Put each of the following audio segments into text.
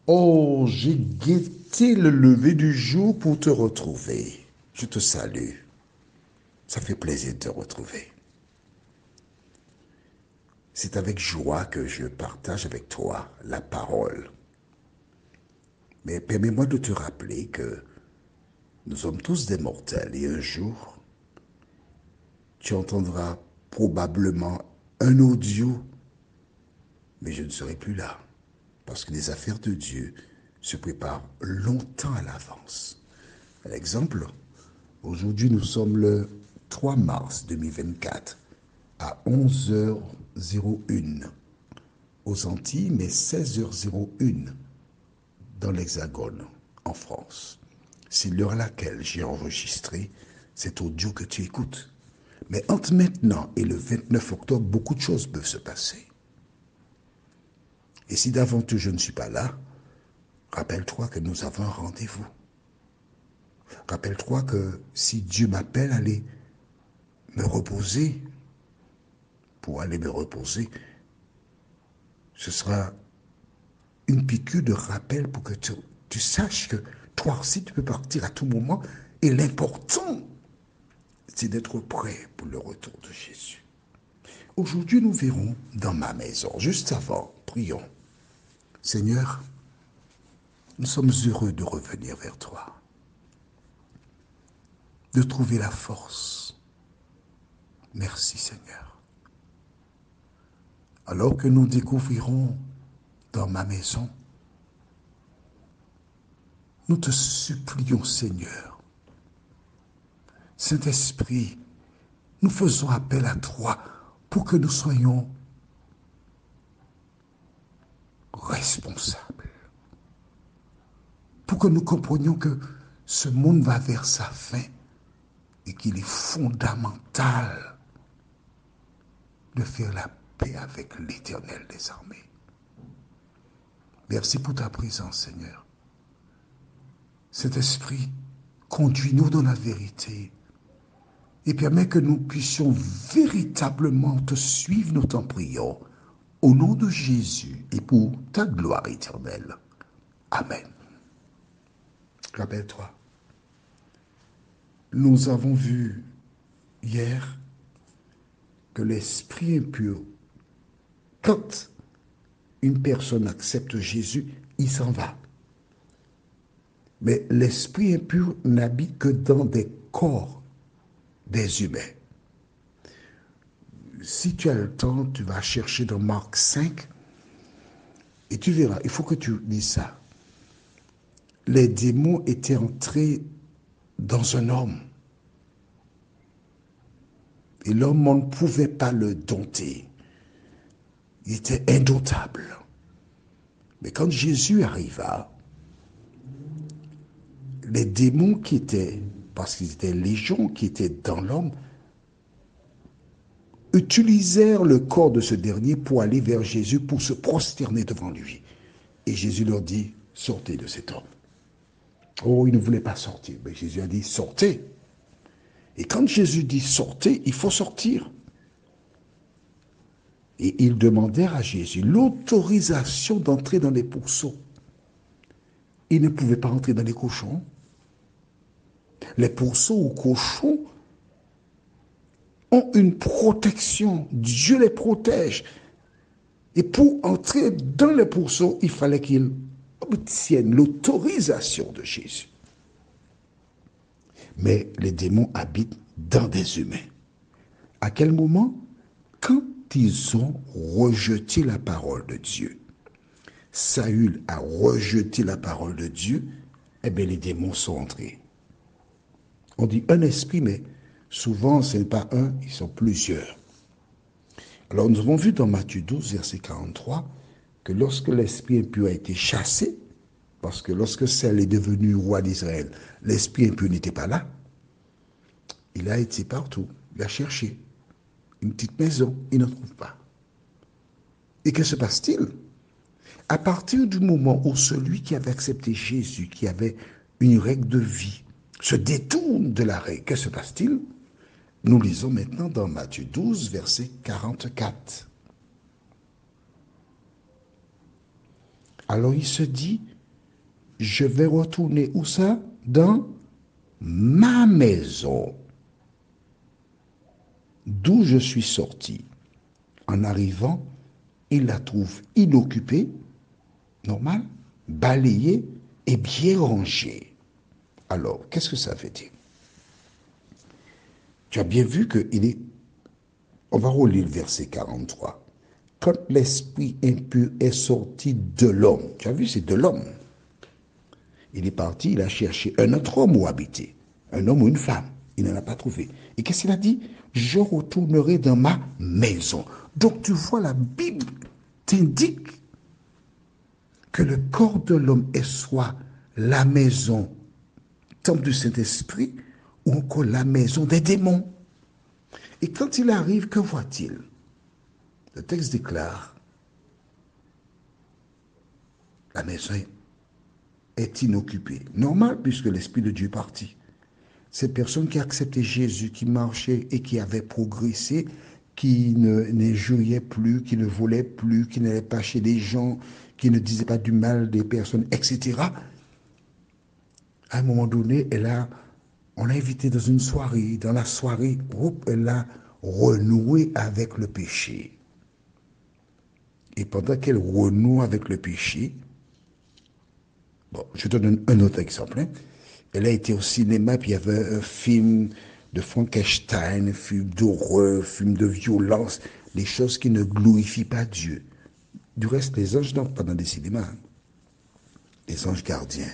Oh, j'ai guetté le lever du jour pour te retrouver. Je te salue. Ça fait plaisir de te retrouver. C'est avec joie que je partage avec toi la parole. Mais permets-moi de te rappeler que nous sommes tous des mortels et un jour, tu entendras probablement un audio, mais je ne serai plus là. Parce que les affaires de Dieu se préparent longtemps à l'avance. Par exemple, aujourd'hui nous sommes le 3 mars 2024 à 11h01 aux Antilles, mais 16h01 dans l'Hexagone, en France. C'est l'heure à laquelle j'ai enregistré cet audio que tu écoutes. Mais entre maintenant et le 29 octobre, beaucoup de choses peuvent se passer. Et si d'aventure je ne suis pas là, rappelle-toi que nous avons un rendez-vous. Rappelle-toi que si Dieu m'appelle à aller me reposer, pour aller me reposer, ce sera une piqûre de rappel pour que tu saches que toi aussi tu peux partir à tout moment. Et l'important, c'est d'être prêt pour le retour de Jésus. Aujourd'hui, nous verrons dans ma maison. Juste avant, prions. Seigneur, nous sommes heureux de revenir vers toi, de trouver la force. Merci Seigneur. Alors que nous découvrirons dans ma maison, nous te supplions Seigneur. Saint-Esprit, nous faisons appel à toi pour que nous soyons responsables, pour que nous comprenions que ce monde va vers sa fin et qu'il est fondamental de faire la paix avec l'Éternel des armées. Merci pour ta présence, Seigneur. Saint-Esprit, conduis-nous dans la vérité et permets que nous puissions véritablement te suivre, nous t'en prions, au nom de Jésus et pour ta gloire éternelle. Amen. Rappelle-toi, nous avons vu hier que l'esprit impur, quand une personne accepte Jésus, il s'en va. Mais l'esprit impur n'habite que dans des corps des humains. Si tu as le temps, tu vas chercher dans Marc 5 et tu verras, il faut que tu lises ça. Les démons étaient entrés dans un homme. Et l'homme, on ne pouvait pas le dompter. Il était indomptable. Mais quand Jésus arriva, les démons qui étaient, parce qu'ils étaient légions, qui étaient dans l'homme, utilisèrent le corps de ce dernier pour aller vers Jésus, pour se prosterner devant lui. Et Jésus leur dit, sortez de cet homme. Oh, ils ne voulaient pas sortir. Mais Jésus a dit, sortez. Et quand Jésus dit sortez, il faut sortir. Et ils demandèrent à Jésus l'autorisation d'entrer dans les pourceaux. Ils ne pouvaient pas entrer dans les cochons. Les pourceaux ou cochons ont une protection. Dieu les protège. Et pour entrer dans les pourceaux, il fallait qu'ils obtiennent l'autorisation de Jésus. Mais les démons habitent dans des humains. À quel moment? Quand ils ont rejeté la parole de Dieu. Saül a rejeté la parole de Dieu, eh bien les démons sont entrés. On dit un esprit, mais souvent ce n'est pas un, ils sont plusieurs. Alors nous avons vu dans Matthieu 12, verset 43, que lorsque l'esprit impur a été chassé, parce que lorsque Saül est devenu roi d'Israël, l'esprit impur n'était pas là, il a été partout, il a cherché une petite maison, il ne trouve pas. Et que se passe-t-il? À partir du moment où celui qui avait accepté Jésus, qui avait une règle de vie, se détourne de la règle, que se passe-t-il? Nous lisons maintenant dans Matthieu 12, verset 44. Alors il se dit, je vais retourner où ça? Dans ma maison, d'où je suis sorti. En arrivant, il la trouve inoccupée, normal, balayée et bien rangée. Alors, qu'est-ce que ça veut dire? Tu as bien vu qu'il est... On va relire le verset 43. Quand l'esprit impur est sorti de l'homme, tu as vu, c'est de l'homme. Il est parti, il a cherché un autre homme où habiter, un homme ou une femme. Il n'en a pas trouvé. Et qu'est-ce qu'il a dit? Je retournerai dans ma maison. Donc tu vois, la Bible t'indique que le corps de l'homme est soit la maison, temple du Saint-Esprit, ou encore la maison des démons. Et quand il arrive, que voit-il? Le texte déclare, la maison est inoccupée. Normal, puisque l'Esprit de Dieu est parti. Cette personne qui a accepté Jésus, qui marchait et qui avait progressé, qui n'injuriait plus, qui ne volait plus, qui n'allait pas chez des gens, qui ne disait pas du mal des personnes, etc. À un moment donné, on l'a invité dans une soirée. Dans la soirée, elle a renoué avec le péché. Et pendant qu'elle renoue avec le péché, bon, je te donne un autre exemple. Elle a été au cinéma, puis il y avait un film de Frankenstein, un film d'horreur, un film de violence, des choses qui ne glorifient pas Dieu. Du reste, les anges n'entrent pas dans des cinémas. Les anges gardiens.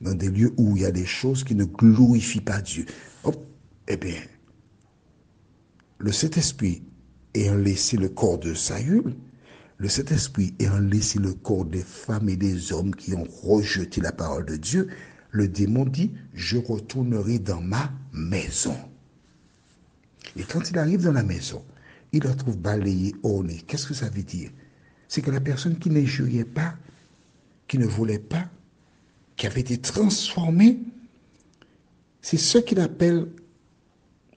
Dans des lieux où il y a des choses qui ne glorifient pas Dieu. Hop, eh bien, le Saint-Esprit ayant laissé le corps de Saül, le Saint-Esprit ayant laissé le corps des femmes et des hommes qui ont rejeté la parole de Dieu, le démon dit, je retournerai dans ma maison. Et quand il arrive dans la maison, il la trouve balayée, ornée. Qu'est-ce que ça veut dire? C'est que la personne qui n'injuriait pas, qui ne volait pas, qui avait été transformée, c'est ce qu'il appelle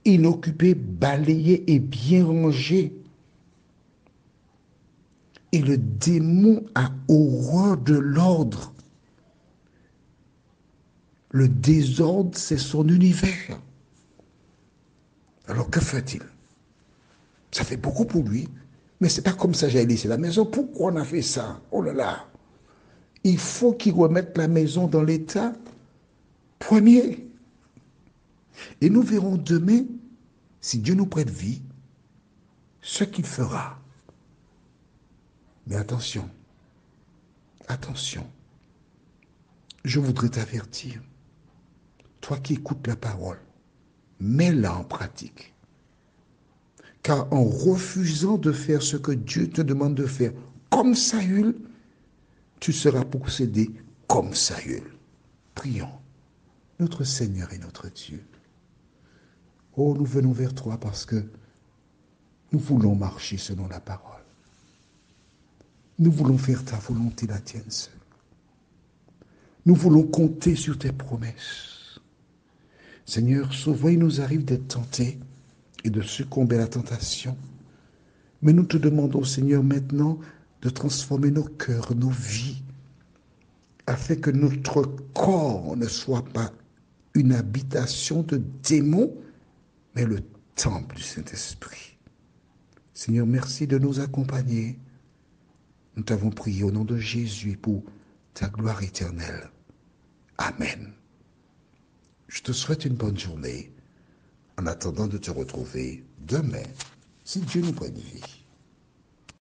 inoccupé, balayé et bien rangé. Et le démon a horreur de l'ordre. Le désordre, c'est son univers. Alors que fait-il? Ça fait beaucoup pour lui, mais c'est pas comme ça j'ai laissé la maison. Pourquoi on a fait ça? Oh là là! Il faut qu'il remette la maison dans l'état premier. Et nous verrons demain, si Dieu nous prête vie, ce qu'il fera. Mais attention, attention, je voudrais t'avertir, toi qui écoutes la parole, mets-la en pratique. Car en refusant de faire ce que Dieu te demande de faire, comme Saül, tu seras possédé comme Saül. Prions, notre Seigneur et notre Dieu. Oh, nous venons vers toi parce que nous voulons marcher selon la parole. Nous voulons faire ta volonté, la tienne seule. Nous voulons compter sur tes promesses. Seigneur, souvent il nous arrive d'être tentés et de succomber à la tentation. Mais nous te demandons, Seigneur, maintenant de transformer nos cœurs, nos vies, afin que notre corps ne soit pas une habitation de démons, mais le temple du Saint-Esprit. Seigneur, merci de nous accompagner. Nous t'avons prié au nom de Jésus pour ta gloire éternelle. Amen. Je te souhaite une bonne journée en attendant de te retrouver demain, si Dieu nous prête vie.